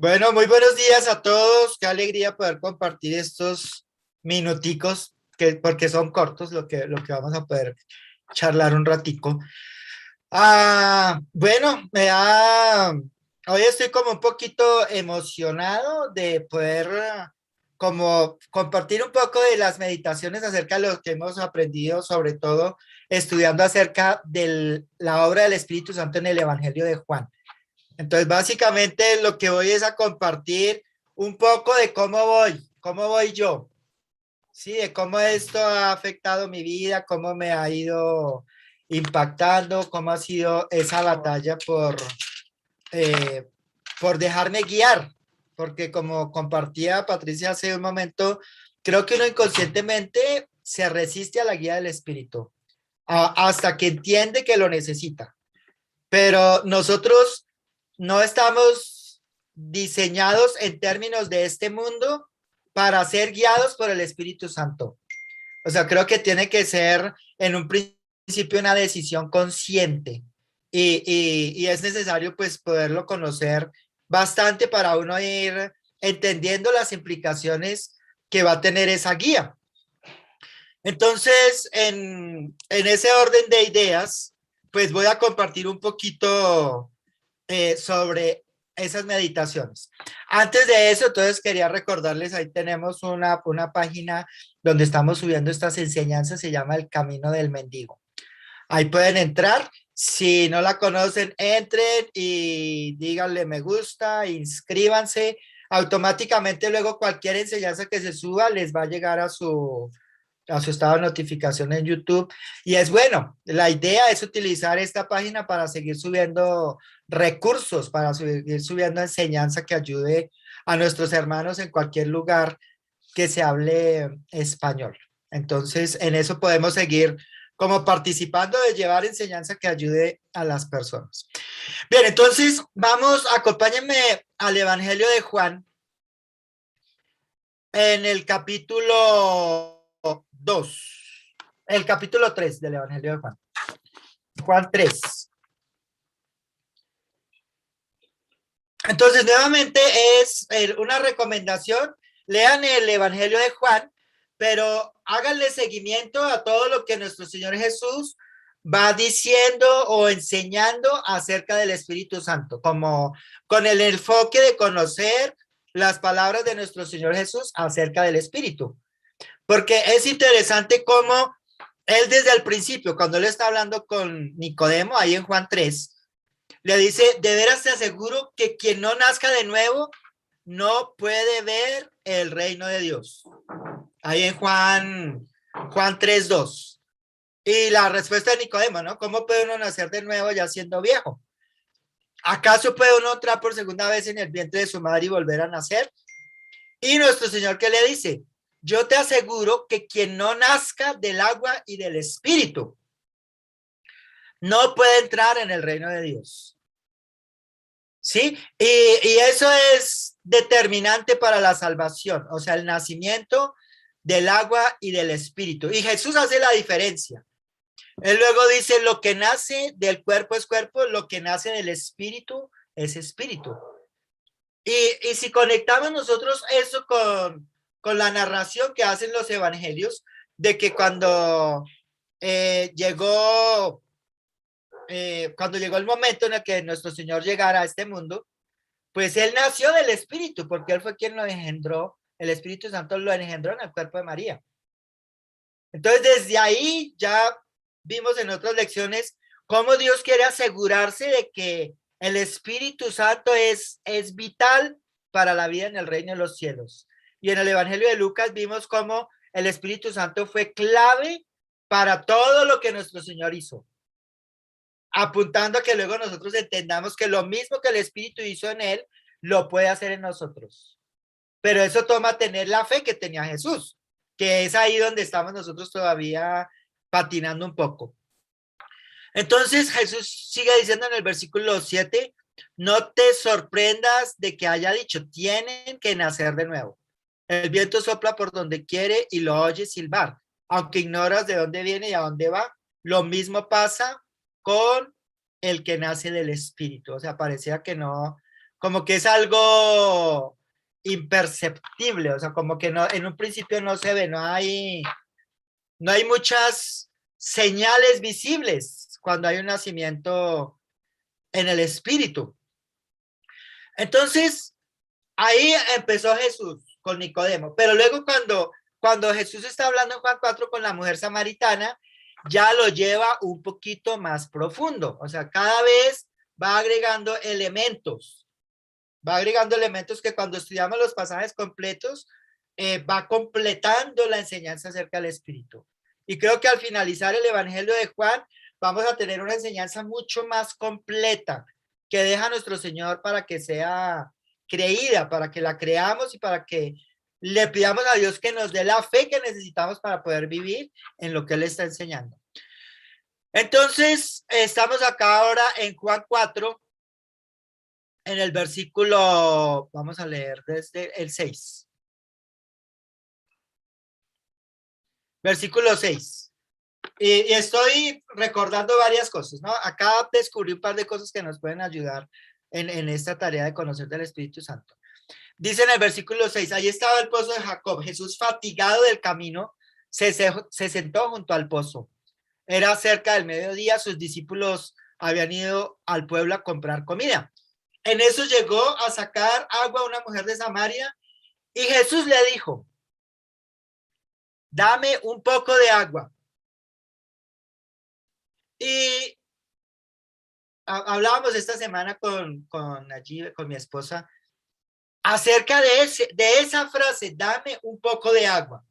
Bueno, muy buenos días a todos. Qué alegría poder compartir estos minuticos, porque son cortos lo que vamos a poder charlar un ratico. Bueno, hoy estoy como un poquito emocionado de poder como compartir un poco de las meditaciones acerca de lo que hemos aprendido, sobre todo estudiando acerca de la obra del Espíritu Santo en el Evangelio de Juan. Entonces, básicamente lo que voy es a compartir un poco de cómo voy yo, ¿sí? De cómo esto ha afectado mi vida, cómo me ha ido impactando, cómo ha sido esa batalla eh, por dejarme guiar, porque como compartía Patricia hace un momento, creo que uno inconscientemente se resiste a la guía del espíritu, hasta que entiende que lo necesita. Pero nosotros no estamos diseñados en términos de este mundo para ser guiados por el Espíritu Santo. O sea, creo que tiene que ser en un principio una decisión consciente y es necesario pues poderlo conocer bastante para uno ir entendiendo las implicaciones que va a tener esa guía. Entonces, en ese orden de ideas, pues voy a compartir un poquito sobre esas meditaciones. Antes de eso, entonces quería recordarles, ahí tenemos una página donde estamos subiendo estas enseñanzas, se llama El Camino del Mendigo. Ahí pueden entrar, si no la conocen, entren y díganle me gusta, inscríbanse. Automáticamente luego cualquier enseñanza que se suba les va a llegar a su estado de notificación en YouTube. Y es bueno, la idea es utilizar esta página para seguir subiendo recursos, para seguir subiendo enseñanza que ayude a nuestros hermanos en cualquier lugar que se hable español. Entonces, en eso podemos seguir como participando de llevar enseñanza que ayude a las personas. Bien, entonces vamos, acompáñenme al Evangelio de Juan en el capítulo 2, el capítulo 3 del Evangelio de Juan. Juan 3. Entonces, nuevamente es una recomendación. Lean el Evangelio de Juan, pero háganle seguimiento a todo lo que nuestro Señor Jesús va diciendo o enseñando acerca del Espíritu Santo, como con el enfoque de conocer las palabras de nuestro Señor Jesús acerca del Espíritu. Porque es interesante cómo él desde el principio, cuando él está hablando con Nicodemo, ahí en Juan 3, le dice, de veras te aseguro que quien no nazca de nuevo no puede ver el reino de Dios. Ahí en Juan 3:2. Y la respuesta de Nicodemo, ¿no? ¿Cómo puede uno nacer de nuevo ya siendo viejo? ¿Acaso puede uno entrar por segunda vez en el vientre de su madre y volver a nacer? Y nuestro Señor, ¿qué le dice? Yo te aseguro que quien no nazca del agua y del espíritu no puede entrar en el reino de Dios. ¿Sí? Y eso es determinante para la salvación, o sea, el nacimiento del agua y del espíritu. Y Jesús hace la diferencia. Él luego dice, lo que nace del cuerpo es cuerpo, lo que nace del espíritu es espíritu. Y si conectamos nosotros eso con la narración que hacen los evangelios, de que cuando llegó el momento en el que nuestro Señor llegara a este mundo, pues él nació del Espíritu, porque él fue quien lo engendró, el Espíritu Santo lo engendró en el cuerpo de María. Entonces, desde ahí ya vimos en otras lecciones cómo Dios quiere asegurarse de que el Espíritu Santo es vital para la vida en el reino de los cielos. Y en el Evangelio de Lucas vimos cómo el Espíritu Santo fue clave para todo lo que nuestro Señor hizo, apuntando a que luego nosotros entendamos que lo mismo que el Espíritu hizo en él, lo puede hacer en nosotros. Pero eso toma tener la fe que tenía Jesús, que es ahí donde estamos nosotros todavía patinando un poco. Entonces Jesús sigue diciendo en el versículo 7, no te sorprendas de que haya dicho, tienen que nacer de nuevo. El viento sopla por donde quiere y lo oyes silbar, aunque ignoras de dónde viene y a dónde va. Lo mismo pasa con el que nace del Espíritu. O sea, parecía que no como que es algo imperceptible, o sea, como que no, en un principio no se ve, no hay muchas señales visibles cuando hay un nacimiento en el espíritu. Entonces, ahí empezó Jesús con Nicodemo, pero luego cuando Jesús está hablando en Juan 4 con la mujer samaritana, ya lo lleva un poquito más profundo, o sea, cada vez va agregando que cuando estudiamos los pasajes completos, va completando la enseñanza acerca del Espíritu. Y creo que al finalizar el Evangelio de Juan, vamos a tener una enseñanza mucho más completa que deja nuestro Señor para que sea creída, para que la creamos y para que le pidamos a Dios que nos dé la fe que necesitamos para poder vivir en lo que Él está enseñando. Entonces, estamos acá ahora en Juan 4, en el versículo, vamos a leer desde el 6. Versículo 6. Y estoy recordando varias cosas, ¿no? Acá descubrí un par de cosas que nos pueden ayudar en esta tarea de conocer del Espíritu Santo. Dice en el versículo 6, ahí estaba el pozo de Jacob. Jesús, fatigado del camino, se sentó junto al pozo. Era cerca del mediodía, sus discípulos habían ido al pueblo a comprar comida. En eso llegó a sacar agua una mujer de Samaria y Jesús le dijo, dame un poco de agua. Y hablábamos esta semana con mi esposa, acerca de esa frase, dame un poco de agua.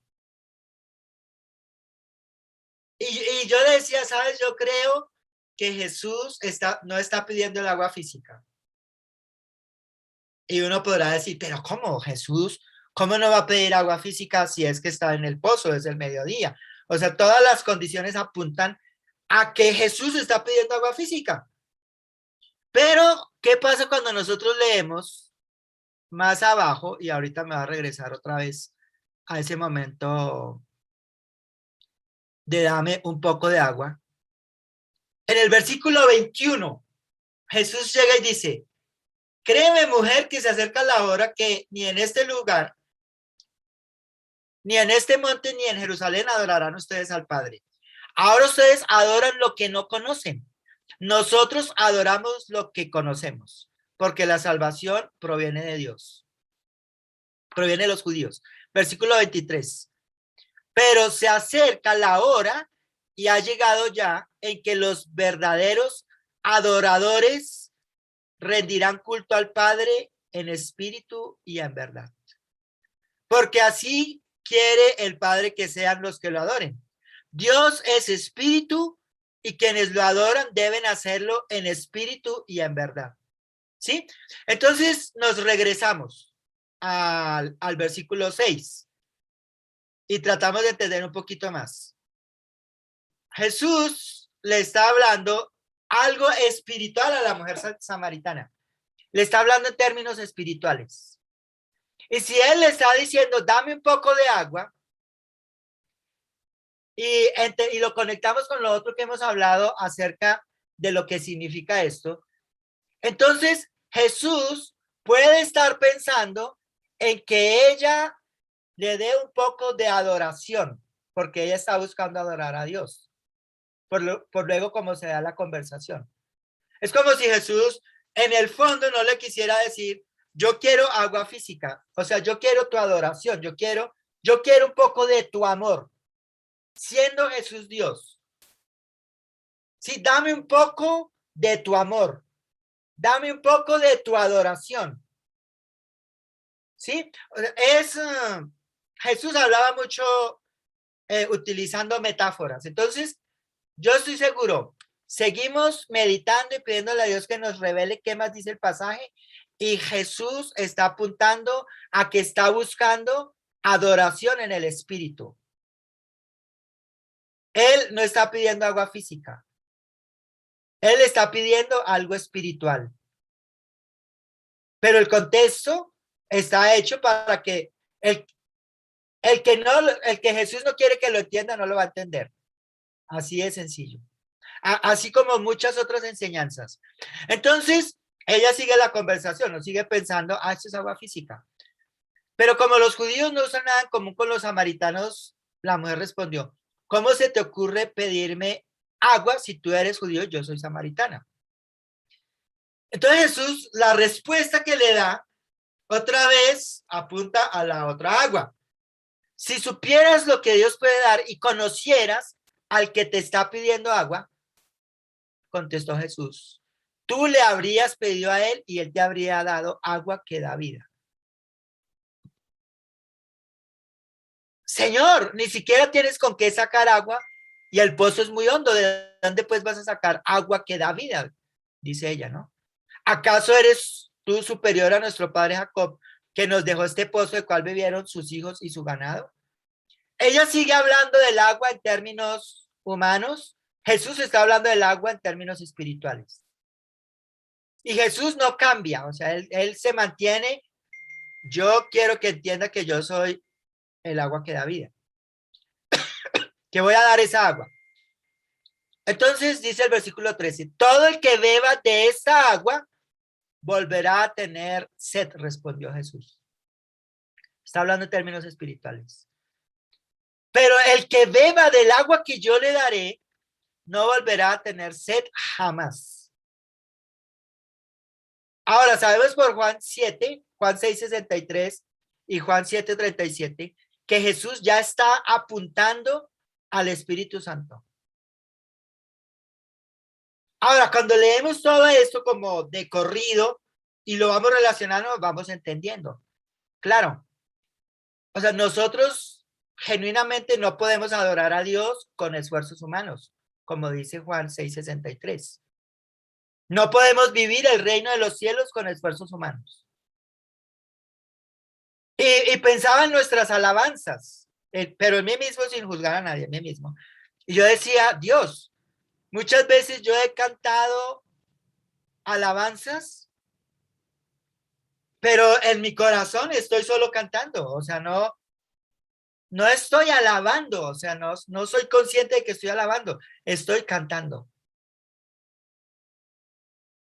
Y yo decía, ¿sabes? Yo creo que Jesús no está pidiendo el agua física. Y uno podrá decir, pero ¿cómo Jesús? ¿Cómo no va a pedir agua física si es que está en el pozo desde el mediodía? O sea, todas las condiciones apuntan a que Jesús está pidiendo agua física. Pero, ¿qué pasa cuando nosotros leemos más abajo? Y ahorita me va a regresar otra vez a ese momento de dame un poco de agua. En el versículo 21, Jesús llega y dice, créeme, mujer, que se acerca la hora que ni en este lugar, ni en este monte, ni en Jerusalén adorarán ustedes al Padre. Ahora ustedes adoran lo que no conocen. Nosotros adoramos lo que conocemos, porque la salvación proviene de Dios. Proviene de los judíos. Versículo 23. Pero se acerca la hora y ha llegado ya en que los verdaderos adoradores rendirán culto al Padre en espíritu y en verdad. Porque así quiere el Padre que sean los que lo adoren. Dios es espíritu y quienes lo adoran deben hacerlo en espíritu y en verdad. ¿Sí? Entonces nos regresamos al versículo 6 y tratamos de entender un poquito más. Jesús le está hablando algo espiritual a la mujer samaritana. Le está hablando en términos espirituales. Y si él le está diciendo, dame un poco de agua, y lo conectamos con lo otro que hemos hablado acerca de lo que significa esto, entonces Jesús puede estar pensando en que ella le dé un poco de adoración, porque ella está buscando adorar a Dios, por luego como se da la conversación. Es como si Jesús en el fondo no le quisiera decir, yo quiero agua física, o sea, yo quiero tu adoración, yo quiero un poco de tu amor, siendo Jesús Dios. Sí, dame un poco de tu amor, dame un poco de tu adoración. ¿Sí? Jesús hablaba mucho utilizando metáforas. Entonces, yo estoy seguro, seguimos meditando y pidiéndole a Dios que nos revele qué más dice el pasaje. Y Jesús está apuntando a que está buscando adoración en el espíritu. Él no está pidiendo agua física. Él está pidiendo algo espiritual. Pero el contexto está hecho para que el que Jesús no quiere que lo entienda, no lo va a entender. Así de sencillo. Así como muchas otras enseñanzas. Entonces, ella sigue la conversación, no sigue pensando, esto es agua física. Pero como los judíos no usan nada en común con los samaritanos, la mujer respondió, ¿cómo se te ocurre pedirme agua si tú eres judío y yo soy samaritana? Entonces Jesús, la respuesta que le da, otra vez apunta a la otra agua. Si supieras lo que Dios puede dar y conocieras al que te está pidiendo agua, contestó Jesús, tú le habrías pedido a él y él te habría dado agua que da vida. Señor, ni siquiera tienes con qué sacar agua y el pozo es muy hondo. ¿De dónde pues vas a sacar agua que da vida? Dice ella, ¿no? ¿Acaso eres tú superior a nuestro padre Jacob, que nos dejó este pozo del cual bebieron sus hijos y su ganado? Ella sigue hablando del agua en términos humanos. Jesús está hablando del agua en términos espirituales. Y Jesús no cambia, o sea, él se mantiene. Yo quiero que entienda que yo soy el agua que da vida, que voy a dar esa agua. Entonces dice el versículo 13, todo el que beba de esta agua volverá a tener sed, respondió Jesús. Está hablando en términos espirituales. Pero el que beba del agua que yo le daré, no volverá a tener sed jamás. Ahora sabemos por Juan 7, Juan 6:63 y Juan 7:37, que Jesús ya está apuntando al Espíritu Santo. Ahora, cuando leemos todo esto como de corrido y lo vamos relacionando, vamos entendiendo. Claro, o sea, nosotros genuinamente no podemos adorar a Dios con esfuerzos humanos, como dice Juan 6:63. No podemos vivir el reino de los cielos con esfuerzos humanos. Y pensaba en nuestras alabanzas, pero en mí mismo, sin juzgar a nadie, en mí mismo. Y yo decía, Dios, muchas veces yo he cantado alabanzas, pero en mi corazón estoy solo cantando, o sea, no estoy alabando, o sea, no soy consciente de que estoy alabando, estoy cantando.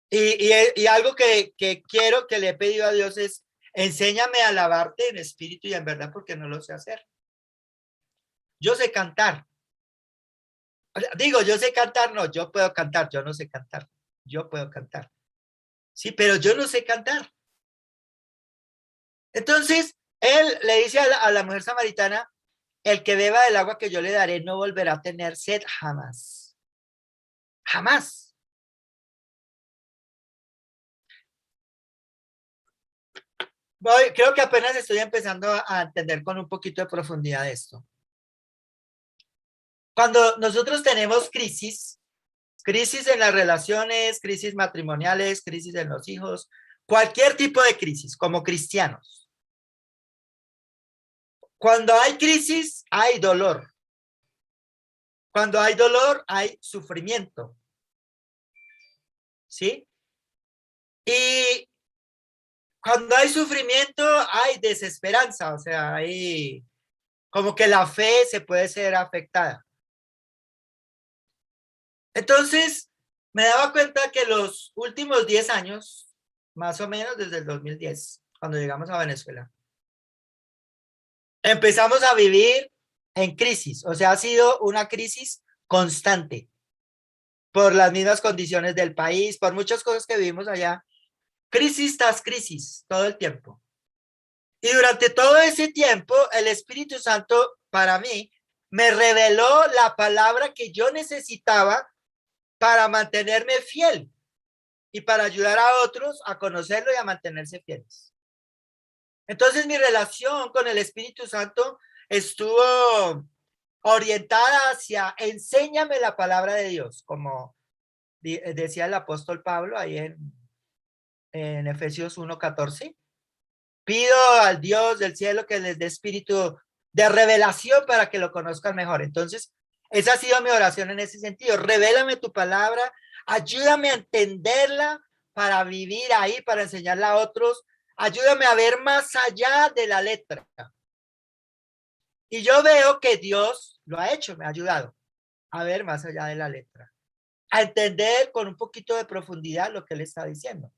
Y algo que quiero, que le he pedido a Dios es, enséñame a alabarte en espíritu y en verdad, porque no lo sé hacer. Yo sé cantar. Digo, yo sé cantar, no, yo puedo cantar, yo no sé cantar. Yo puedo cantar. Sí, pero yo no sé cantar. Entonces, él le dice a la mujer samaritana, el que beba del agua que yo le daré no volverá a tener sed jamás. Jamás. Creo que apenas estoy empezando a entender con un poquito de profundidad esto. Cuando nosotros tenemos crisis en las relaciones, crisis matrimoniales, crisis en los hijos, cualquier tipo de crisis como cristianos. Cuando hay crisis, hay dolor. Cuando hay dolor, hay sufrimiento. ¿Sí? Y cuando hay sufrimiento, hay desesperanza, o sea, hay como que la fe se puede ser afectada. Entonces, me daba cuenta que los últimos 10 años, más o menos desde el 2010, cuando llegamos a Venezuela, empezamos a vivir en crisis, o sea, ha sido una crisis constante por las mismas condiciones del país, por muchas cosas que vivimos allá, crisis tras crisis, todo el tiempo. Y durante todo ese tiempo, el Espíritu Santo, para mí, me reveló la palabra que yo necesitaba para mantenerme fiel y para ayudar a otros a conocerlo y a mantenerse fieles. Entonces, mi relación con el Espíritu Santo estuvo orientada hacia enséñame la palabra de Dios, como decía el apóstol Pablo ahí en Efesios 1:14. Pido al Dios del cielo que les dé espíritu de revelación para que lo conozcan mejor. Entonces, esa ha sido mi oración en ese sentido. Revélame tu palabra, ayúdame a entenderla para vivir ahí, para enseñarla a otros. Ayúdame a ver más allá de la letra. Y yo veo que Dios lo ha hecho, me ha ayudado a ver más allá de la letra, a entender con un poquito de profundidad lo que él está diciendo.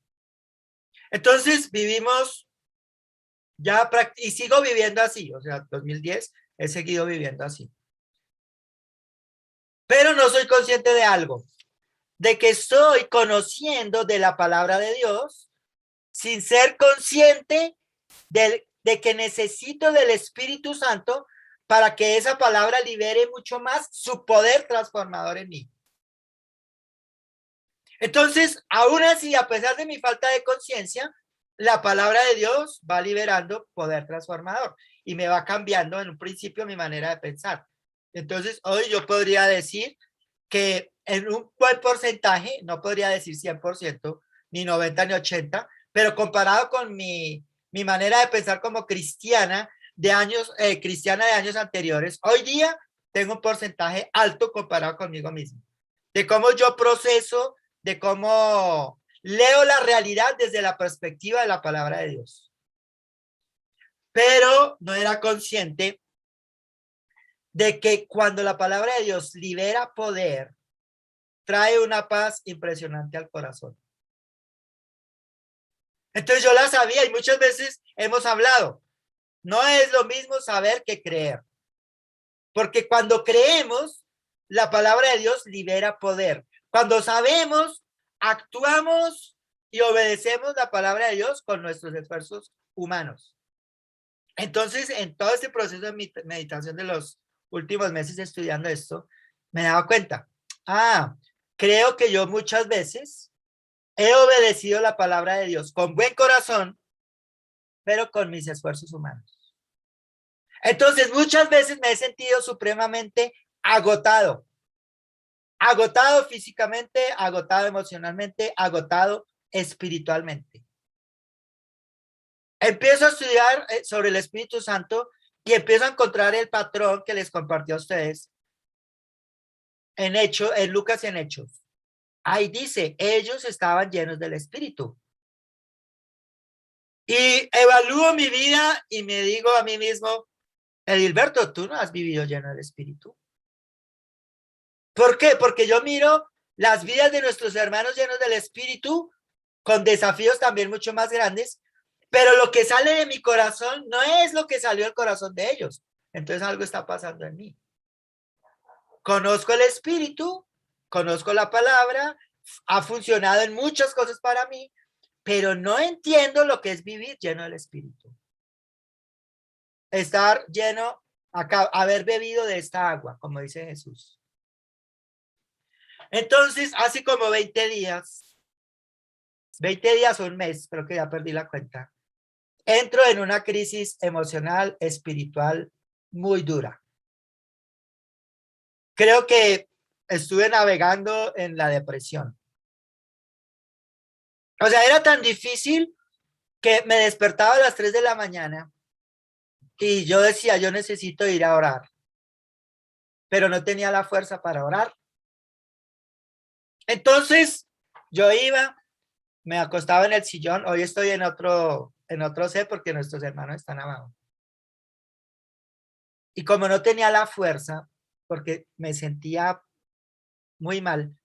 Entonces vivimos ya, y sigo viviendo así, o sea, 2010 he seguido viviendo así. Pero no soy consciente de algo, de que estoy conociendo de la palabra de Dios sin ser consciente de que necesito del Espíritu Santo para que esa palabra libere mucho más su poder transformador en mí. Entonces, aún así, a pesar de mi falta de conciencia, la palabra de Dios va liberando poder transformador y me va cambiando en un principio mi manera de pensar. Entonces, hoy yo podría decir que en un buen porcentaje, no podría decir 100%, ni 90, ni 80, pero comparado con mi manera de pensar como cristiana cristiana de años anteriores, hoy día tengo un porcentaje alto comparado conmigo mismo, de cómo yo proceso, de cómo leo la realidad desde la perspectiva de la palabra de Dios. Pero no era consciente de que cuando la palabra de Dios libera poder, trae una paz impresionante al corazón. Entonces yo la sabía y muchas veces hemos hablado. No es lo mismo saber que creer. Porque cuando creemos, la palabra de Dios libera poder. Cuando sabemos, actuamos y obedecemos la palabra de Dios con nuestros esfuerzos humanos. Entonces, en todo este proceso de meditación de los últimos meses estudiando esto, me he dado cuenta, creo que yo muchas veces he obedecido la palabra de Dios con buen corazón, pero con mis esfuerzos humanos. Entonces, muchas veces me he sentido supremamente agotado. Agotado físicamente, agotado emocionalmente, agotado espiritualmente. Empiezo a estudiar sobre el Espíritu Santo y empiezo a encontrar el patrón que les compartió a ustedes en Lucas y en Hechos. Ahí dice, ellos estaban llenos del Espíritu. Y evalúo mi vida y me digo a mí mismo, Edilberto, tú no has vivido lleno del Espíritu. ¿Por qué? Porque yo miro las vidas de nuestros hermanos llenos del Espíritu con desafíos también mucho más grandes, pero lo que sale de mi corazón no es lo que salió del corazón de ellos. Entonces algo está pasando en mí. Conozco el Espíritu, conozco la palabra, ha funcionado en muchas cosas para mí, pero no entiendo lo que es vivir lleno del Espíritu. Estar lleno, haber bebido de esta agua, como dice Jesús. Entonces, hace como 20 días o un mes, creo que ya perdí la cuenta, entro en una crisis emocional, espiritual muy dura. Creo que estuve navegando en la depresión. O sea, era tan difícil que me despertaba a las 3 de la mañana y yo decía, yo necesito ir a orar, pero no tenía la fuerza para orar. Entonces, yo iba, me acostaba en el sillón, hoy estoy en otro set porque nuestros hermanos están abajo. Y como no tenía la fuerza, porque me sentía muy mal,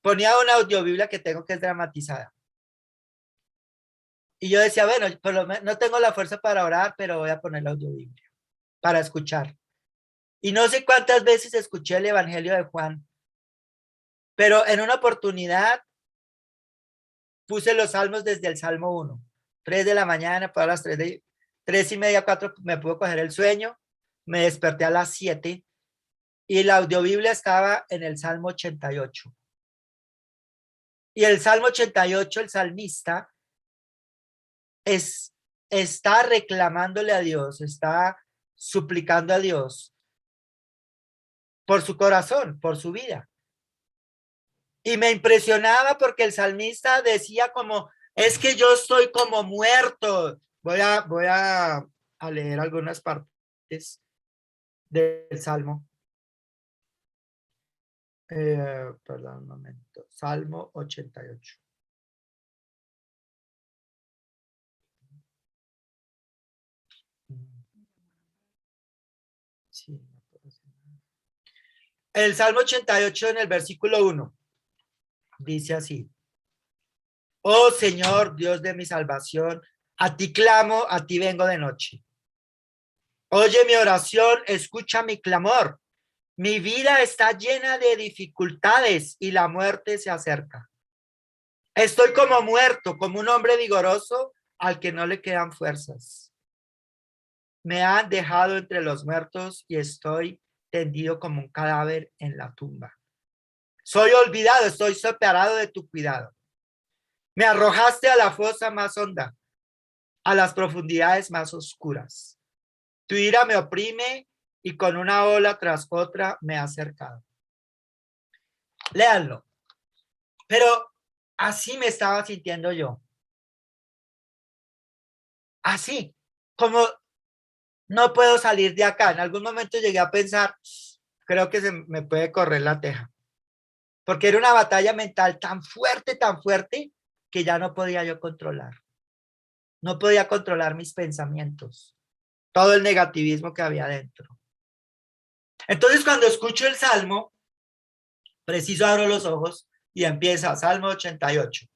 ponía una audiobiblia que tengo que es dramatizada. Y yo decía, bueno, por lo menos no tengo la fuerza para orar, pero voy a poner la audiobiblia para escuchar. Y no sé cuántas veces escuché el Evangelio de Juan, pero en una oportunidad puse los salmos desde el Salmo 1, 3 de la mañana, para las 3 y media, 4, me pudo coger el sueño, me desperté a las 7 y la audiobiblia estaba en el Salmo 88. Y el Salmo 88, el salmista está reclamándole a Dios, está suplicando a Dios por su corazón, por su vida. Y me impresionaba porque el salmista decía como, es que yo estoy como muerto. Voy a leer algunas partes del Salmo. Perdón, un momento. Salmo 88. Sí, no puedo hacer nada. El Salmo 88 en el versículo 1 dice así. Oh Señor, Dios de mi salvación, a ti clamo, a ti vengo de noche. Oye mi oración, escucha mi clamor. Mi vida está llena de dificultades y la muerte se acerca. Estoy como muerto, como un hombre vigoroso al que no le quedan fuerzas. Me han dejado entre los muertos y estoy tendido como un cadáver en la tumba. Soy olvidado, estoy separado de tu cuidado. Me arrojaste a la fosa más honda, a las profundidades más oscuras. Tu ira me oprime y con una ola tras otra me ha acercado. Léanlo. Pero así me estaba sintiendo yo. Así, como no puedo salir de acá. En algún momento llegué a pensar, creo que se me puede correr la teja. Porque era una batalla mental tan fuerte, que ya no podía yo controlar. No podía controlar mis pensamientos, todo el negativismo que había dentro. Entonces, cuando escucho el Salmo, preciso abro los ojos y empieza Salmo 88.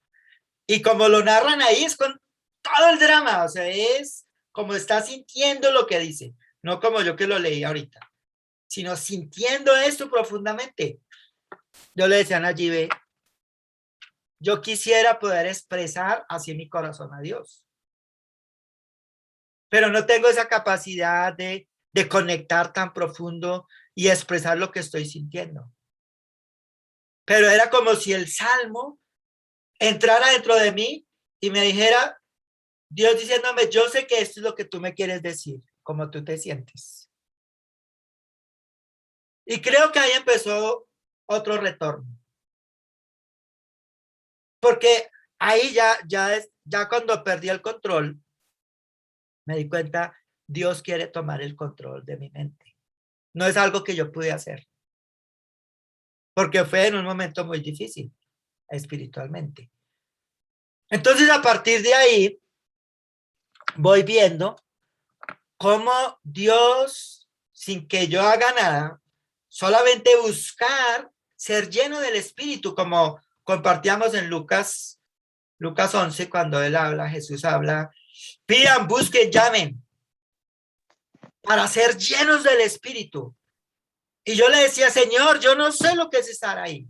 Y como lo narran ahí, es con todo el drama, o sea, es como está sintiendo lo que dice, no como yo que lo leí ahorita, sino sintiendo esto profundamente. Yo le decía a Nayibe, yo quisiera poder expresar así mi corazón a Dios, pero no tengo esa capacidad de conectar tan profundo y expresar lo que estoy sintiendo. Pero era como si el Salmo entrara dentro de mí y me dijera, Dios diciéndome, yo sé que esto es lo que tú me quieres decir, como tú te sientes. Y creo que ahí empezó otro retorno. Porque ahí ya cuando perdí el control, me di cuenta, Dios quiere tomar el control de mi mente. No es algo que yo pude hacer. Porque fue en un momento muy difícil, espiritualmente. Entonces, a partir de ahí, voy viendo cómo Dios, sin que yo haga nada, solamente buscar ser lleno del Espíritu, como compartíamos en Lucas 11, cuando él habla, Jesús habla, pidan, busquen, llamen, para ser llenos del Espíritu. Y yo le decía, Señor, yo no sé lo que es estar ahí.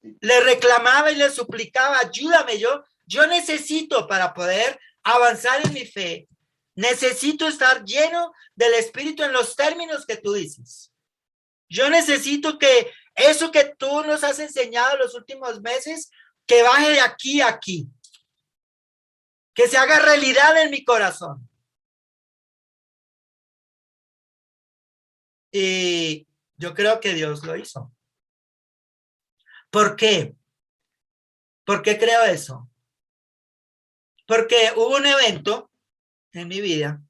Le reclamaba y le suplicaba, ayúdame, yo necesito para poder avanzar en mi fe, necesito estar lleno del Espíritu en los términos que tú dices. Yo necesito que eso que tú nos has enseñado los últimos meses, que baje de aquí a aquí, que se haga realidad en mi corazón. Y yo creo que Dios lo hizo. ¿Por qué? ¿Por qué creo eso? Porque hubo un evento en mi vida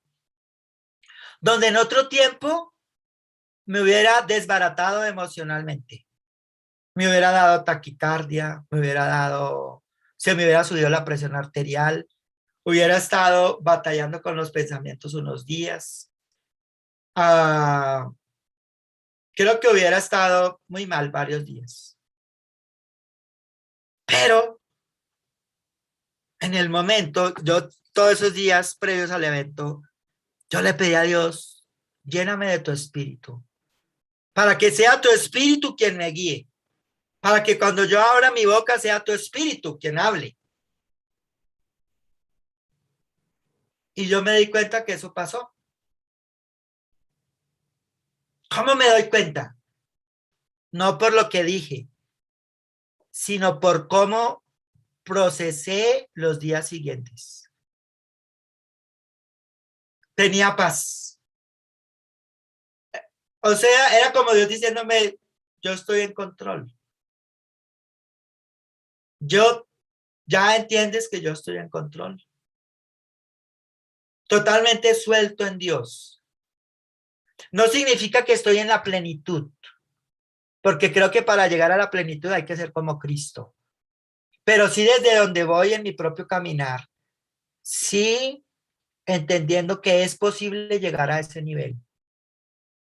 donde en otro tiempo me hubiera desbaratado emocionalmente. Me hubiera dado taquicardia, se me hubiera subido la presión arterial, hubiera estado batallando con los pensamientos unos días. Ah, creo que hubiera estado muy mal varios días. Pero en el momento, yo todos esos días previos al evento, yo le pedí a Dios, lléname de tu espíritu, para que sea tu espíritu quien me guíe, para que cuando yo abra mi boca sea tu espíritu quien hable. Y yo me di cuenta que eso pasó. ¿Cómo me doy cuenta? No por lo que dije, sino por cómo procesé los días siguientes. Tenía paz. O sea, era como Dios diciéndome, yo estoy en control. Yo ya entiendes que yo estoy en control. Totalmente suelto en Dios. No significa que estoy en la plenitud, porque creo que para llegar a la plenitud hay que ser como Cristo. Pero sí desde donde voy en mi propio caminar, sí entendiendo que es posible llegar a ese nivel,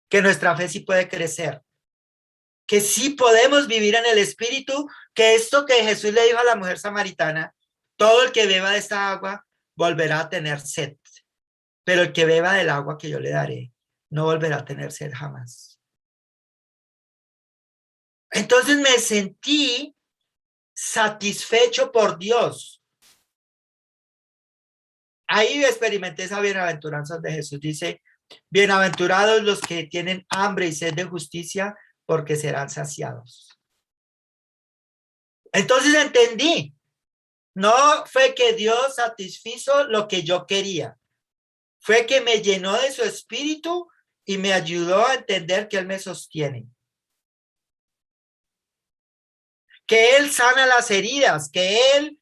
que nuestra fe sí puede crecer, que sí podemos vivir en el Espíritu, que esto que Jesús le dijo a la mujer samaritana, todo el que beba de esta agua volverá a tener sed, pero el que beba del agua que yo le daré no volverá a tener sed jamás. Entonces me sentí satisfecho por Dios. Ahí experimenté esa bienaventuranza de Jesús. Dice, bienaventurados los que tienen hambre y sed de justicia, porque serán saciados. Entonces entendí, no fue que Dios satisfizo lo que yo quería, fue que me llenó de su espíritu y me ayudó a entender que Él me sostiene. Que Él sana las heridas, que Él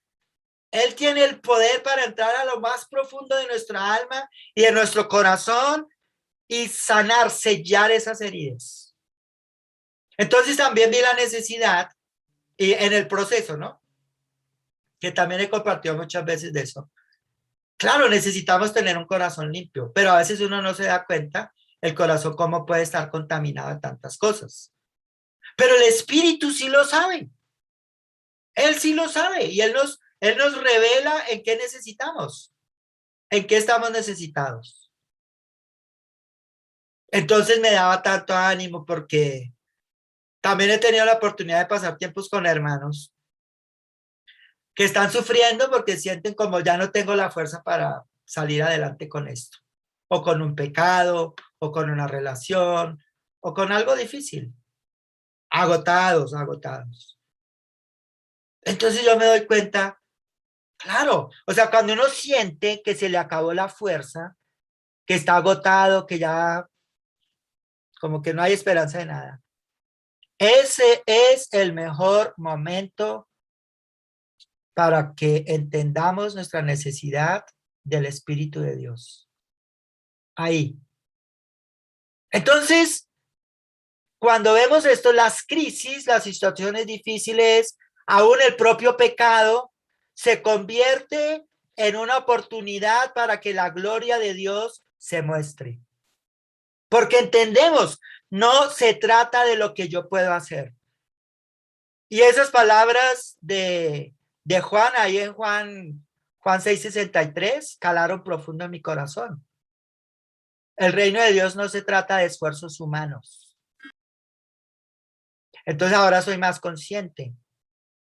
tiene el poder para entrar a lo más profundo de nuestra alma y de nuestro corazón y sanar, sellar esas heridas. Entonces también vi la necesidad y en el proceso, ¿no? Que también he compartido muchas veces de eso. Claro, necesitamos tener un corazón limpio, pero a veces uno no se da cuenta el corazón cómo puede estar contaminado de tantas cosas. Pero el espíritu sí lo sabe. Él sí lo sabe y él nos revela en qué necesitamos, en qué estamos necesitados. Entonces me daba tanto ánimo porque también he tenido la oportunidad de pasar tiempos con hermanos que están sufriendo porque sienten como ya no tengo la fuerza para salir adelante con esto, o con un pecado, o con una relación, o con algo difícil. Agotados, agotados. Entonces yo me doy cuenta, claro, o sea, cuando uno siente que se le acabó la fuerza, que está agotado, que ya como que no hay esperanza de nada. Ese es el mejor momento para que entendamos nuestra necesidad del Espíritu de Dios. Ahí. Entonces, cuando vemos esto, las crisis, las situaciones difíciles, aún el propio pecado, se convierte en una oportunidad para que la gloria de Dios se muestre. Porque entendemos, no se trata de lo que yo puedo hacer. Y esas palabras de Juan, ahí en Juan 6:63, calaron profundo en mi corazón. El reino de Dios no se trata de esfuerzos humanos. Entonces ahora soy más consciente.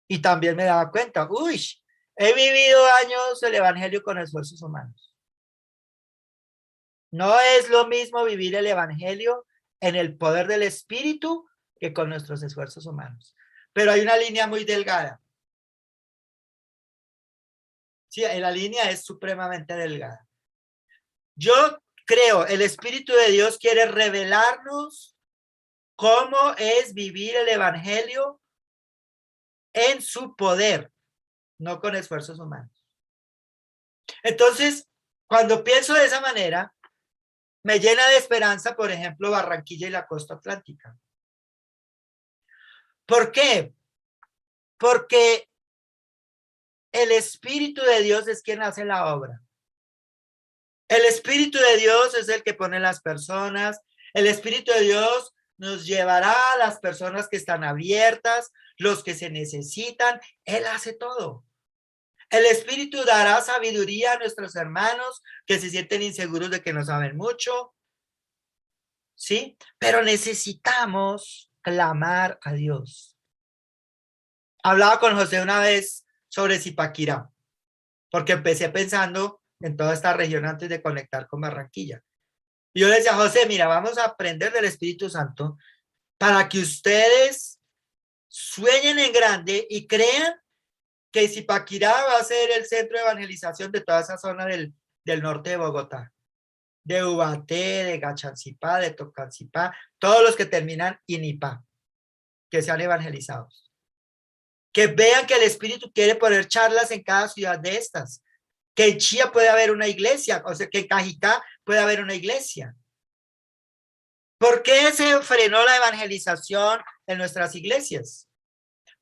Y también me daba cuenta, uy, he vivido años el evangelio con esfuerzos humanos. No es lo mismo vivir el evangelio en el poder del Espíritu que con nuestros esfuerzos humanos. Pero hay una línea muy delgada. Sí, la línea es supremamente delgada. Yo creo, el Espíritu de Dios quiere revelarnos cómo es vivir el evangelio en su poder, no con esfuerzos humanos. Entonces, cuando pienso de esa manera, me llena de esperanza, por ejemplo, Barranquilla y la costa atlántica. ¿Por qué? Porque el Espíritu de Dios es quien hace la obra. El Espíritu de Dios es el que pone las personas. El Espíritu de Dios nos llevará a las personas que están abiertas, los que se necesitan. Él hace todo. El Espíritu dará sabiduría a nuestros hermanos que se sienten inseguros de que no saben mucho. ¿Sí? Pero necesitamos clamar a Dios. Hablaba con José una vez sobre Zipaquirá, porque empecé pensando en toda esta región antes de conectar con Barranquilla. Y yo le decía, José, mira, vamos a aprender del Espíritu Santo para que ustedes sueñen en grande y crean que Zipaquirá va a ser el centro de evangelización de toda esa zona del norte de Bogotá. De Ubaté, de Gachancipá, de Tocancipá, todos los que terminan en Ipá, que sean evangelizados. Que vean que el Espíritu quiere poner charlas en cada ciudad de estas. Que en Chía puede haber una iglesia, o sea, que en Cajicá puede haber una iglesia. ¿Por qué se frenó la evangelización en nuestras iglesias?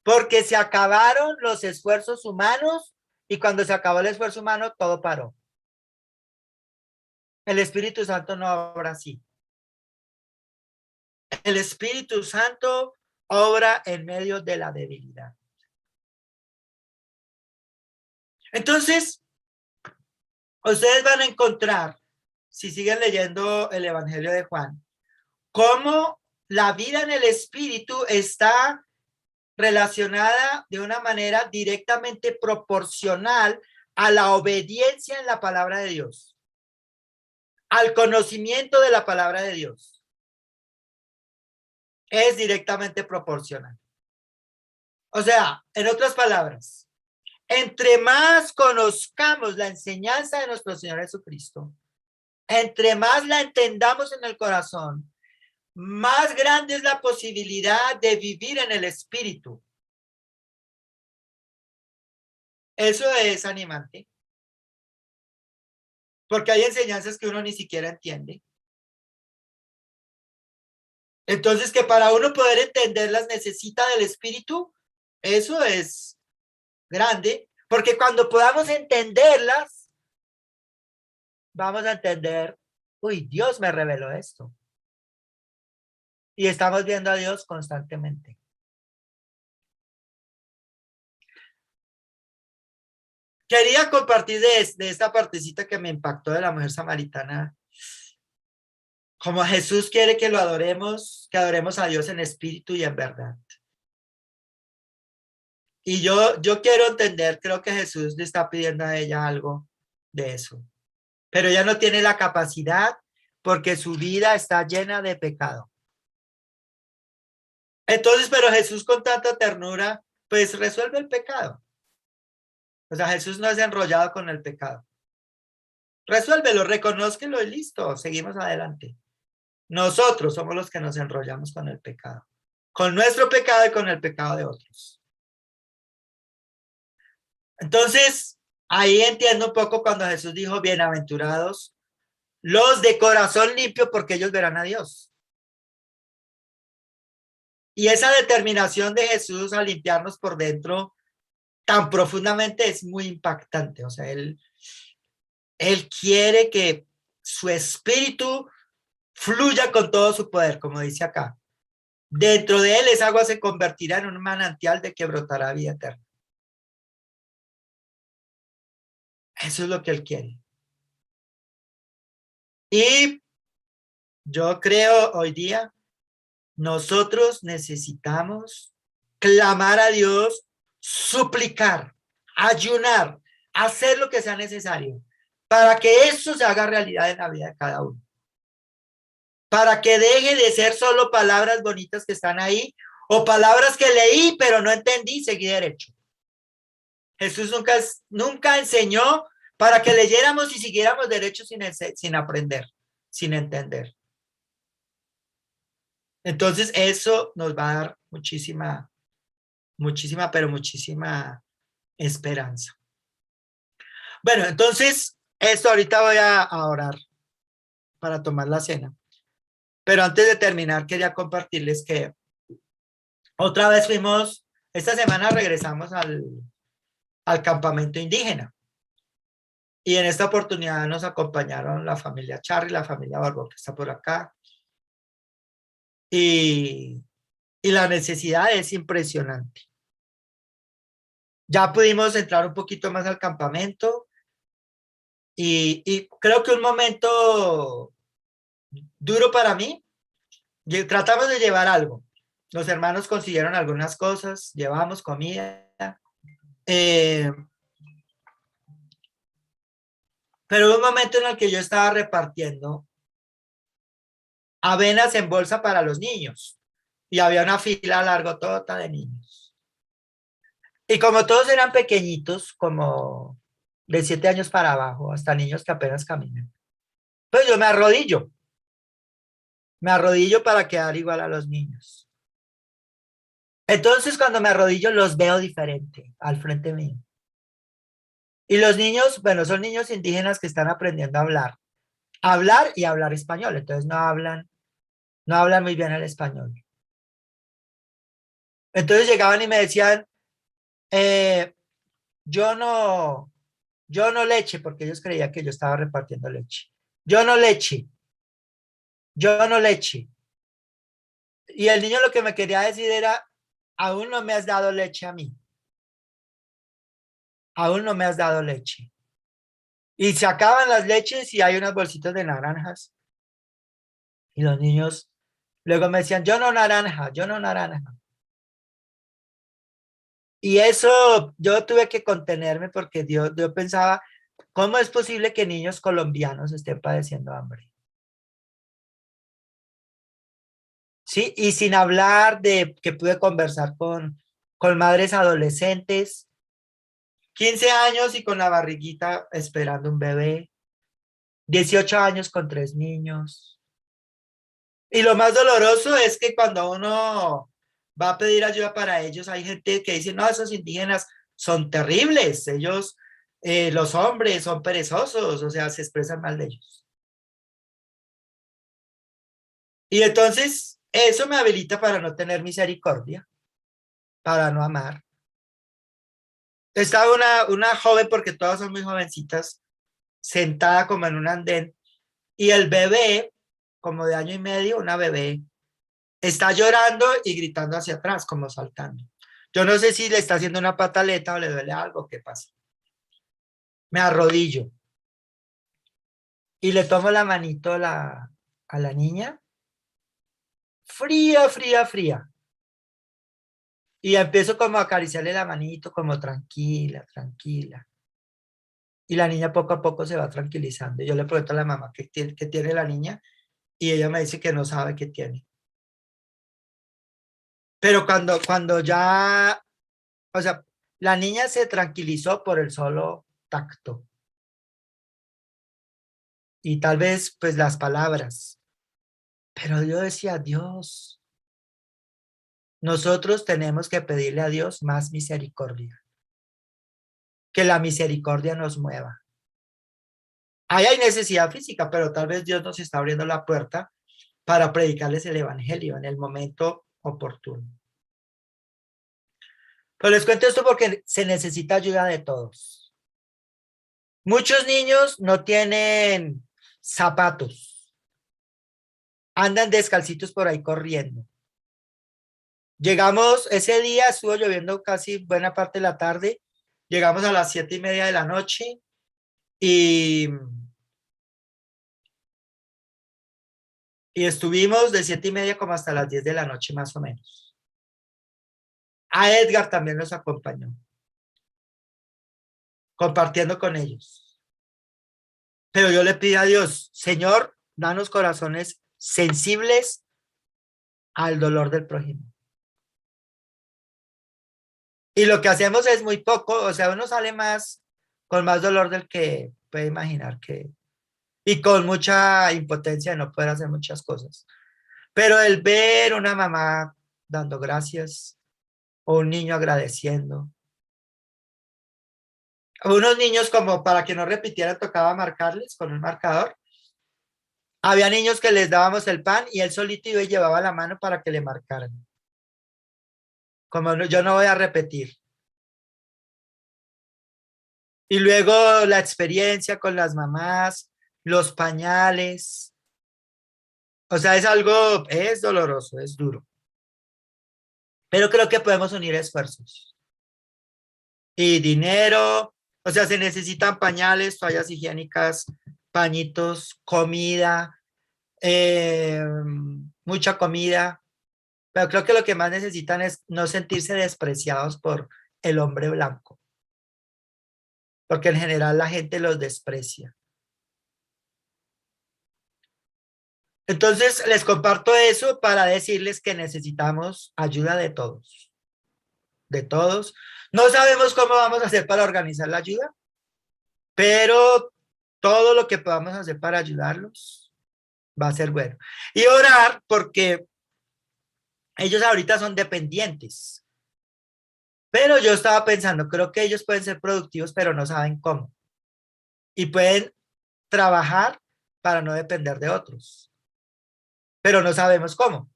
Porque se acabaron los esfuerzos humanos y cuando se acabó el esfuerzo humano, todo paró. El Espíritu Santo no obra así. El Espíritu Santo obra en medio de la debilidad. Entonces, ustedes van a encontrar, si siguen leyendo el Evangelio de Juan, cómo la vida en el Espíritu está relacionada de una manera directamente proporcional a la obediencia en la palabra de Dios, al conocimiento de la palabra de Dios. Es directamente proporcional. O sea, en otras palabras, entre más conozcamos la enseñanza de nuestro Señor Jesucristo, entre más la entendamos en el corazón, más grande es la posibilidad de vivir en el Espíritu. Eso es animante, porque hay enseñanzas que uno ni siquiera entiende. Entonces, que para uno poder entenderlas necesita del Espíritu, eso es grande, porque cuando podamos entenderlas, vamos a entender, uy, Dios me reveló esto. Y estamos viendo a Dios constantemente. Quería compartir de esta partecita que me impactó de la mujer samaritana. Como Jesús quiere que lo adoremos, que adoremos a Dios en espíritu y en verdad. Y yo quiero entender, creo que Jesús le está pidiendo a ella algo de eso. Pero ella no tiene la capacidad porque su vida está llena de pecado. Entonces, pero Jesús con tanta ternura, pues resuelve el pecado. O sea, Jesús no es enrollado con el pecado. Resuélvelo, reconózquelo y listo, seguimos adelante. Nosotros somos los que nos enrollamos con el pecado. Con nuestro pecado y con el pecado de otros. Entonces, ahí entiendo un poco cuando Jesús dijo, bienaventurados los de corazón limpio, porque ellos verán a Dios. Y esa determinación de Jesús a limpiarnos por dentro tan profundamente es muy impactante. O sea, él quiere que su espíritu fluya con todo su poder, como dice acá. Dentro de él esa agua se convertirá en un manantial de que brotará vida eterna. Eso es lo que él quiere. Y yo creo hoy día, nosotros necesitamos clamar a Dios, suplicar, ayunar, hacer lo que sea necesario para que eso se haga realidad en la vida de cada uno. Para que deje de ser solo palabras bonitas que están ahí o palabras que leí pero no entendí y seguí derecho. Jesús nunca enseñó para que leyéramos y siguiéramos derecho sin aprender, sin entender. Entonces eso nos va a dar muchísima esperanza. Bueno, entonces esto ahorita voy a orar para tomar la cena. Pero antes de terminar, quería compartirles que otra vez esta semana regresamos al campamento indígena. Y en esta oportunidad nos acompañaron la familia Charri, la familia Barbo, que está por acá. Y la necesidad es impresionante. Ya pudimos entrar un poquito más al campamento y creo que un momento duro para mí, tratamos de llevar algo. Los hermanos consiguieron algunas cosas, llevamos comida. Eh, pero hubo un momento en el que yo estaba repartiendo avenas en bolsa para los niños y había una fila largotota de niños. Y como todos eran pequeñitos, como de 7 años para abajo, hasta niños que apenas caminan, pues yo me arrodillo para quedar igual a los niños. Entonces cuando me arrodillo los veo diferente al frente mío. Y los niños, bueno, son niños indígenas que están aprendiendo a hablar y hablar español, entonces no hablan muy bien el español. Entonces llegaban y me decían, eh, yo no leche, porque ellos creían que yo estaba repartiendo leche. Yo no leche, yo no leche. Y el niño lo que me quería decir era, aún no me has dado leche a mí, aún no me has dado leche. Y se acaban las leches y hay unas bolsitas de naranjas. Y los niños luego me decían, yo no naranja, yo no naranja. Y eso yo tuve que contenerme porque yo pensaba, ¿cómo es posible que niños colombianos estén padeciendo hambre? Sí, y sin hablar de que pude conversar con madres adolescentes, 15 años y con la barriguita esperando un bebé, 18 años con 3 niños. Y lo más doloroso es que cuando uno va a pedir ayuda para ellos, hay gente que dice, no, esos indígenas son terribles, ellos, los hombres son perezosos, o sea, se expresan mal de ellos. Y entonces eso me habilita para no tener misericordia, para no amar. Estaba una joven, porque todas son muy jovencitas, sentada como en un andén, y el bebé, como de año y medio, una bebé, está llorando y gritando hacia atrás, como saltando. Yo no sé si le está haciendo una pataleta o le duele algo, ¿qué pasa? Me arrodillo y le tomo la manito a la niña, fría, fría, fría. Y empiezo como a acariciarle la manito, como tranquila, tranquila. Y la niña poco a poco se va tranquilizando. Yo le pregunto a la mamá qué tiene la niña y ella me dice que no sabe qué tiene. Pero cuando ya, o sea, la niña se tranquilizó por el solo tacto y tal vez pues las palabras. Pero yo decía, Dios, nosotros tenemos que pedirle a Dios más misericordia, que la misericordia nos mueva. Ahí hay necesidad física, pero tal vez Dios nos está abriendo la puerta para predicarles el evangelio en el momento oportuno. Pero les cuento esto porque se necesita ayuda de todos. Muchos niños no tienen zapatos, andan descalcitos por ahí corriendo. Llegamos, ese día estuvo lloviendo casi buena parte de la tarde, llegamos a las 7:30 de la noche y, y estuvimos de 7:30 como hasta las 10 de la noche más o menos. A Edgar también nos acompañó, compartiendo con ellos. Pero yo le pido a Dios, Señor, danos corazones sensibles al dolor del prójimo. Y lo que hacemos es muy poco, o sea, uno sale más, con más dolor del que puede imaginar que, y con mucha impotencia de no poder hacer muchas cosas. Pero el ver una mamá dando gracias, o un niño agradeciendo, unos niños como para que no repitieran, tocaba marcarles con un marcador. Había niños que les dábamos el pan y él solito iba y llevaba la mano para que le marcaran. Como yo no voy a repetir. Y luego la experiencia con las mamás, los pañales. O sea, es algo, es doloroso, es duro. Pero creo que podemos unir esfuerzos. Y dinero, o sea, se necesitan pañales, toallas higiénicas, pañitos, comida, eh, mucha comida. Pero creo que lo que más necesitan es no sentirse despreciados por el hombre blanco, porque en general la gente los desprecia. Entonces, les comparto eso para decirles que necesitamos ayuda de todos, de todos. No sabemos cómo vamos a hacer para organizar la ayuda, pero todo lo que podamos hacer para ayudarlos va a ser bueno. Y orar porque ellos ahorita son dependientes, pero yo estaba pensando, creo que ellos pueden ser productivos, pero no saben cómo. Y pueden trabajar para no depender de otros, pero no sabemos cómo.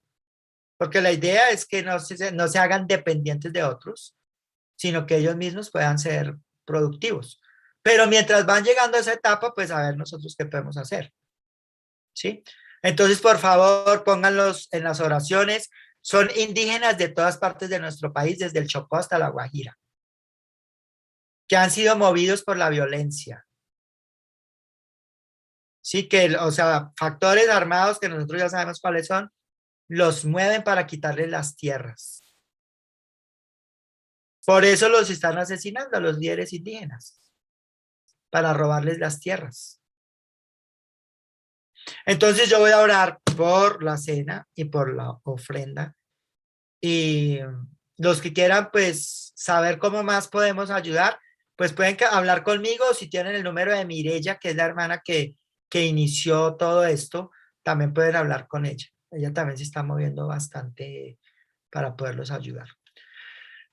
Porque la idea es que no se hagan dependientes de otros, sino que ellos mismos puedan ser productivos. Pero mientras van llegando a esa etapa, pues a ver nosotros qué podemos hacer, ¿sí? Entonces, por favor, pónganlos en las oraciones. Son indígenas de todas partes de nuestro país, desde el Chocó hasta la Guajira, que han sido movidos por la violencia. Sí, que, o sea, factores armados que nosotros ya sabemos cuáles son, los mueven para quitarles las tierras. Por eso los están asesinando a los líderes indígenas, para robarles las tierras. Entonces yo voy a orar por la cena y por la ofrenda. Y los que quieran, pues, saber cómo más podemos ayudar, pues pueden hablar conmigo. Si tienen el número de Mirella, que es la hermana que inició todo esto, también pueden hablar con ella. Ella también se está moviendo bastante para poderlos ayudar.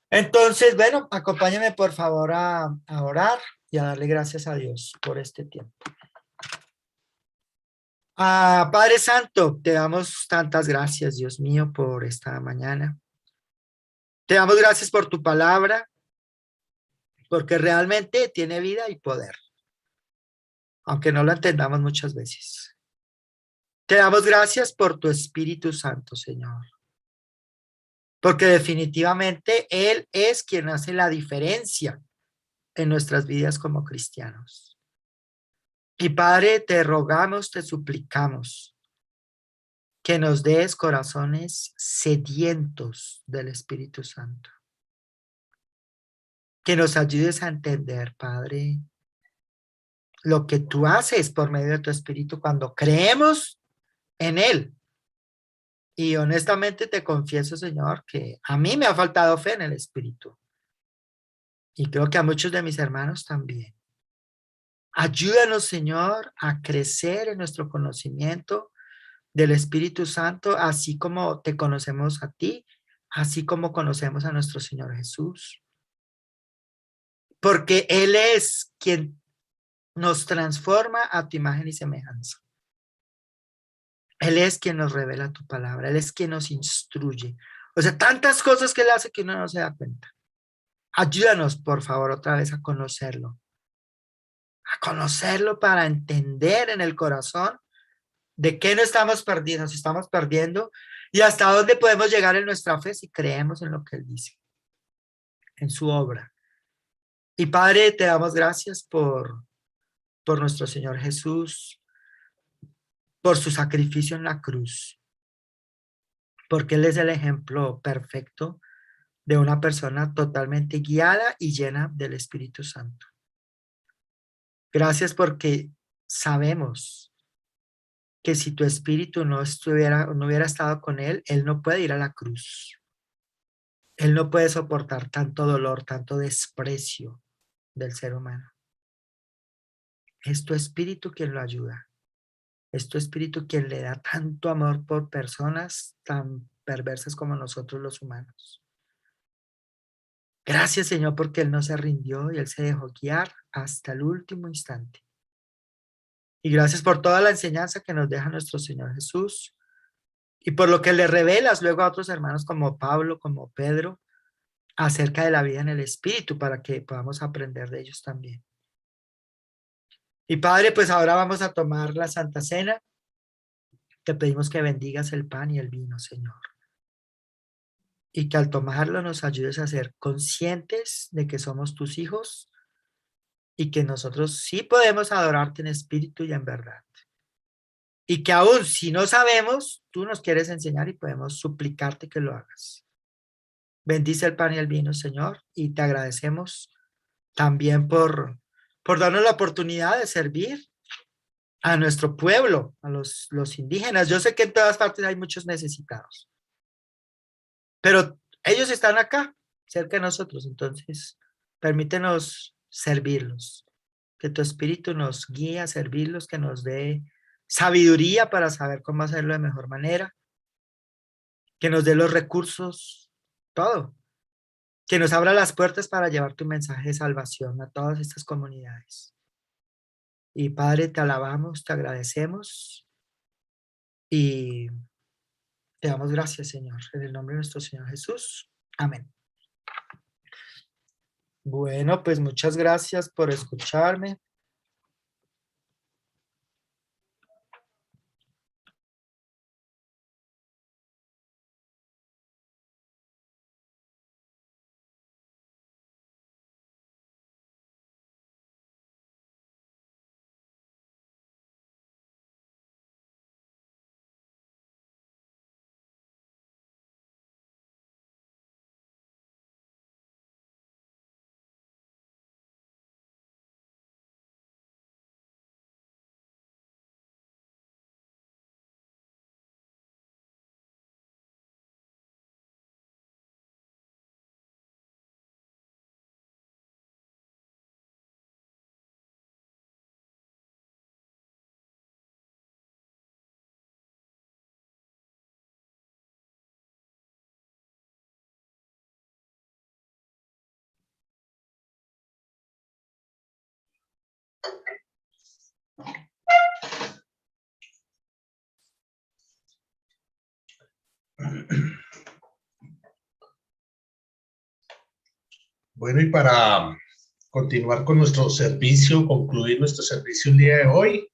Entonces, bueno, acompáñenme por favor a orar y a darle gracias a Dios por este tiempo. Padre Santo, te damos tantas gracias, Dios mío, por esta mañana. Te damos gracias por tu palabra, porque realmente tiene vida y poder, aunque no lo entendamos muchas veces. Te damos gracias por tu Espíritu Santo, Señor, porque definitivamente Él es quien hace la diferencia en nuestras vidas como cristianos. Y Padre, te rogamos, te suplicamos que nos des corazones sedientos del Espíritu Santo, que nos ayudes a entender, Padre, lo que tú haces por medio de tu Espíritu cuando creemos en Él. Y honestamente te confieso, Señor, que a mí me ha faltado fe en el Espíritu. Y creo que a muchos de mis hermanos también. Ayúdanos, Señor, a crecer en nuestro conocimiento del Espíritu Santo, así como te conocemos a ti, así como conocemos a nuestro Señor Jesús. Porque Él es quien nos transforma a tu imagen y semejanza. Él es quien nos revela tu palabra, Él es quien nos instruye. O sea, tantas cosas que Él hace que uno no se da cuenta. Ayúdanos, por favor, otra vez a conocerlo para entender en el corazón de qué no estamos perdiendo, nos estamos perdiendo y hasta dónde podemos llegar en nuestra fe si creemos en lo que Él dice, en su obra. Y Padre, te damos gracias por nuestro Señor Jesús, por su sacrificio en la cruz, porque Él es el ejemplo perfecto de una persona totalmente guiada y llena del Espíritu Santo. Gracias porque sabemos que si tu espíritu no hubiera estado con él, él no puede ir a la cruz. Él no puede soportar tanto dolor, tanto desprecio del ser humano. Es tu espíritu quien lo ayuda. Es tu espíritu quien le da tanto amor por personas tan perversas como nosotros los humanos. Gracias, Señor, porque Él no se rindió y Él se dejó guiar hasta el último instante. Y gracias por toda la enseñanza que nos deja nuestro Señor Jesús y por lo que le revelas luego a otros hermanos como Pablo, como Pedro, acerca de la vida en el Espíritu para que podamos aprender de ellos también. Y Padre, pues ahora vamos a tomar la Santa Cena. Te pedimos que bendigas el pan y el vino, Señor. Y que al tomarlo nos ayudes a ser conscientes de que somos tus hijos y que nosotros sí podemos adorarte en espíritu y en verdad. Y que aún si no sabemos, tú nos quieres enseñar y podemos suplicarte que lo hagas. Bendice el pan y el vino, Señor, y te agradecemos también por darnos la oportunidad de servir a nuestro pueblo, a los indígenas. Yo sé que en todas partes hay muchos necesitados, pero ellos están acá, cerca de nosotros, entonces permítenos servirlos, que tu espíritu nos guíe a servirlos, que nos dé sabiduría para saber cómo hacerlo de mejor manera, que nos dé los recursos, todo, que nos abra las puertas para llevar tu mensaje de salvación a todas estas comunidades. Y Padre, te alabamos, te agradecemos y te damos gracias, Señor, en el nombre de nuestro Señor Jesús. Amén. Bueno, pues muchas gracias por escucharme. Bueno, y para continuar con nuestro servicio, concluir nuestro servicio el día de hoy,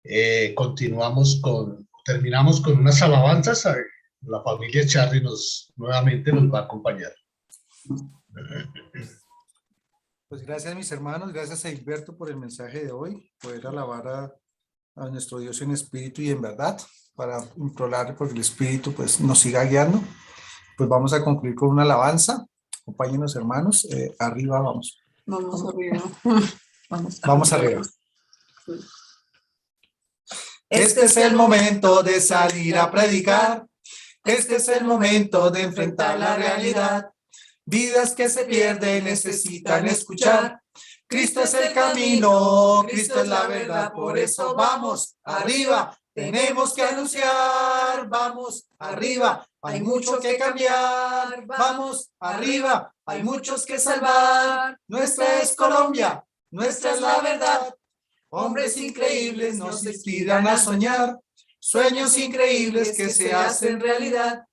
terminamos con unas alabanzas. La familia Charly nuevamente nos va a acompañar. Pues gracias, mis hermanos, gracias a Hilberto por el mensaje de hoy, poder alabar a nuestro Dios en espíritu y en verdad, para implorar por el espíritu, pues nos siga guiando. Pues vamos a concluir con una alabanza. Acompáñenos, hermanos, arriba vamos. Vamos arriba. Vamos arriba. Este es el momento de salir a predicar. Este es el momento de enfrentar la realidad. Vidas que se pierden necesitan escuchar. Cristo es el camino, Cristo es la verdad, por eso vamos arriba. Tenemos que anunciar, vamos arriba. Hay mucho que cambiar, vamos arriba. Hay muchos que salvar. Nuestra es Colombia, nuestra es la verdad. Hombres increíbles nos inspiran a soñar. Sueños increíbles que se hacen realidad.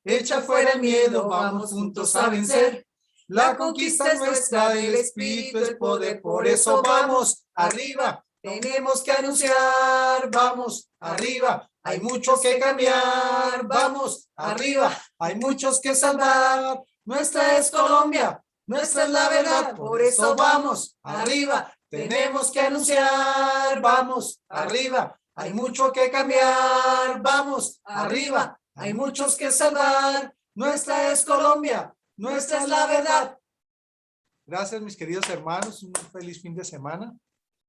Echa fuera el miedo, vamos juntos a vencer. La conquista es nuestra, del espíritu es poder, por eso vamos arriba. Tenemos que anunciar, vamos arriba. Hay mucho que cambiar, vamos arriba. Hay muchos que salvar. Nuestra es Colombia, nuestra es la verdad, por eso vamos arriba. Tenemos que anunciar, vamos arriba. Hay mucho que cambiar, vamos arriba. Hay muchos que salvar. Nuestra es Colombia, nuestra es la verdad. Gracias, mis queridos hermanos. Un feliz fin de semana.